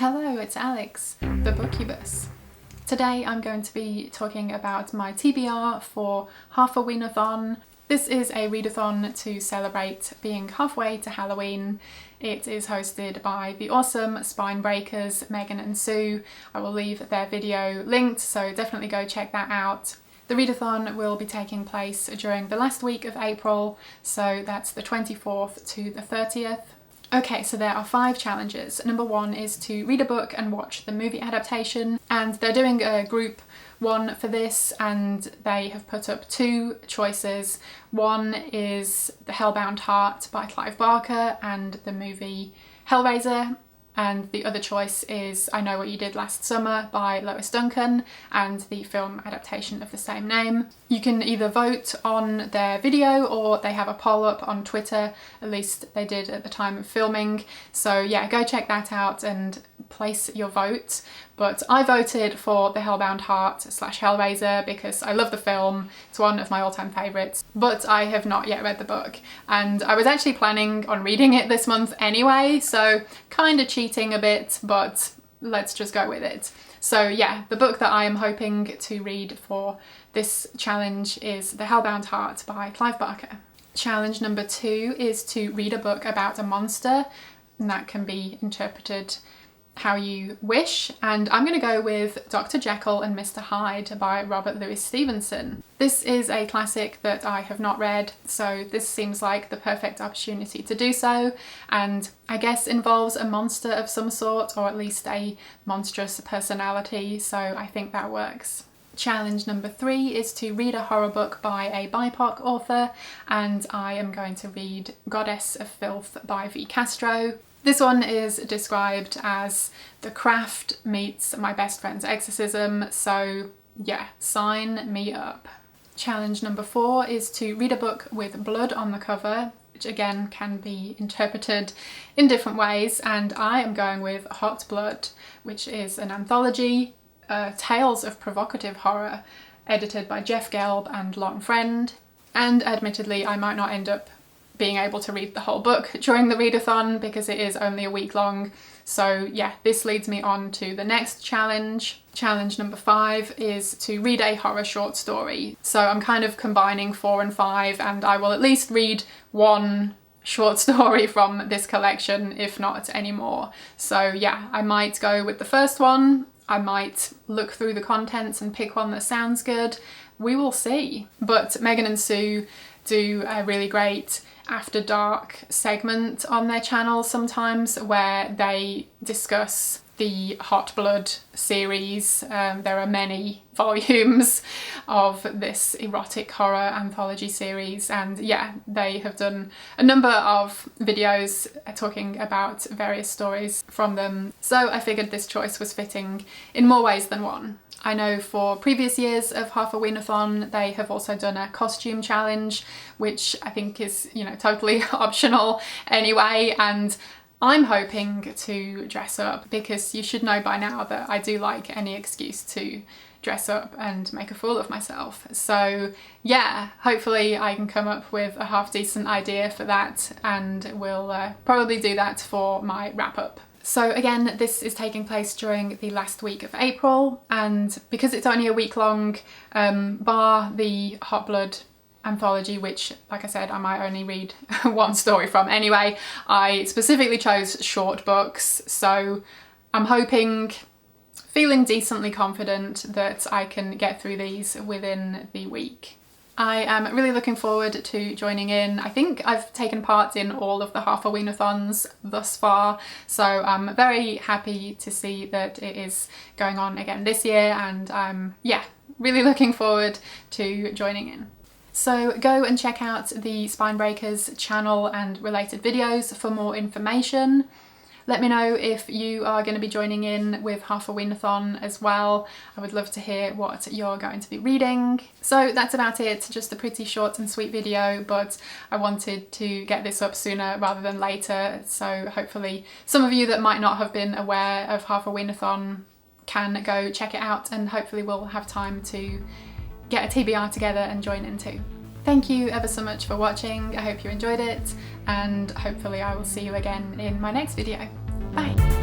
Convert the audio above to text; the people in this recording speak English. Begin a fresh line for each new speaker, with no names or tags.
Hello, it's Alex, the Bookubus. Today I'm going to be talking about my TBR for Halfoween-a-thon. This is a readathon to celebrate being halfway to Halloween. It is hosted by the awesome Spine Breakers, Megan and Sue. I will leave their video linked, so definitely go check that out. The readathon will be taking place during the last week of April, so that's the 24th to the 30th. Okay, so there are 5 challenges. Number 1 is to read a book and watch the movie adaptation, and they're doing a group one for this, and they have put up 2 choices. One is The Hellbound Heart by Clive Barker and the movie Hellraiser, and the other choice is I Know What You Did Last Summer by Lois Duncan and the film adaptation of the same name. You can either vote on their video or they have a poll up on Twitter, at least they did at the time of filming. So yeah, go check that out and place your vote. But I voted for The Hellbound Heart / Hellraiser because I love the film, it's one of my all-time favourites, but I have not yet read the book. And I was actually planning on reading it this month anyway, so kind of cheating a bit, but let's just go with it. So yeah, the book that I am hoping to read for this challenge is The Hellbound Heart by Clive Barker. Challenge number 2 is to read a book about a monster, and that can be interpreted how you wish, and I'm going to go with Dr. Jekyll and Mr. Hyde by Robert Louis Stevenson. This is a classic that I have not read, so this seems like the perfect opportunity to do so, and I guess involves a monster of some sort, or at least a monstrous personality, so I think that works. Challenge number 3 is to read a horror book by a BIPOC author, and I am going to read Goddess of Filth by V. Castro. This one is described as The Craft meets My Best Friend's Exorcism, so yeah, sign me up. Challenge number 4 is to read a book with blood on the cover, which again can be interpreted in different ways, and I am going with Hot Blood, which is an anthology, tales of provocative horror, edited by Jeff Gelb and Long Friend. And admittedly, I might not end up being able to read the whole book during the readathon because it is only a week long. So yeah, this leads me on to the next challenge. Challenge number 5 is to read a horror short story. So I'm kind of combining 4 and 5, and I will at least read one short story from this collection, if not any more. So yeah, I might go with the first one. I might look through the contents and pick one that sounds good. We will see. But Megan and Sue do a really great After Dark segment on their channel sometimes where they discuss the Hot Blood series. There are many volumes of this erotic horror anthology series, and yeah, they have done a number of videos talking about various stories from them. So I figured this choice was fitting in more ways than one. I know for previous years of Halfoween-a-thon they have also done a costume challenge, which I think is, you know, totally optional anyway, and I'm hoping to dress up because you should know by now that I do like any excuse to dress up and make a fool of myself. So yeah, hopefully I can come up with a half decent idea for that, and we'll probably do that for my wrap up. So again, this is taking place during the last week of April, and because it's only a week long, bar the Hot Blood anthology, which, like I said, I might only read one story from anyway, I specifically chose short books, so I'm feeling decently confident that I can get through these within the week. I am really looking forward to joining in. I think I've taken part in all of the Halfoween-a-thons thus far, so I'm very happy to see that it is going on again this year, and I'm really looking forward to joining in. So go and check out the Spine Breakers channel and related videos for more information. Let me know if you are going to be joining in with Halfoween-a-thon as well. I would love to hear what you're going to be reading. So that's about it, just a pretty short and sweet video, but I wanted to get this up sooner rather than later, so hopefully some of you that might not have been aware of Halfoween-a-thon can go check it out, and hopefully we'll have time to get a TBR together and join in too. Thank you ever so much for watching. I hope you enjoyed it, and hopefully I will see you again in my next video. Bye!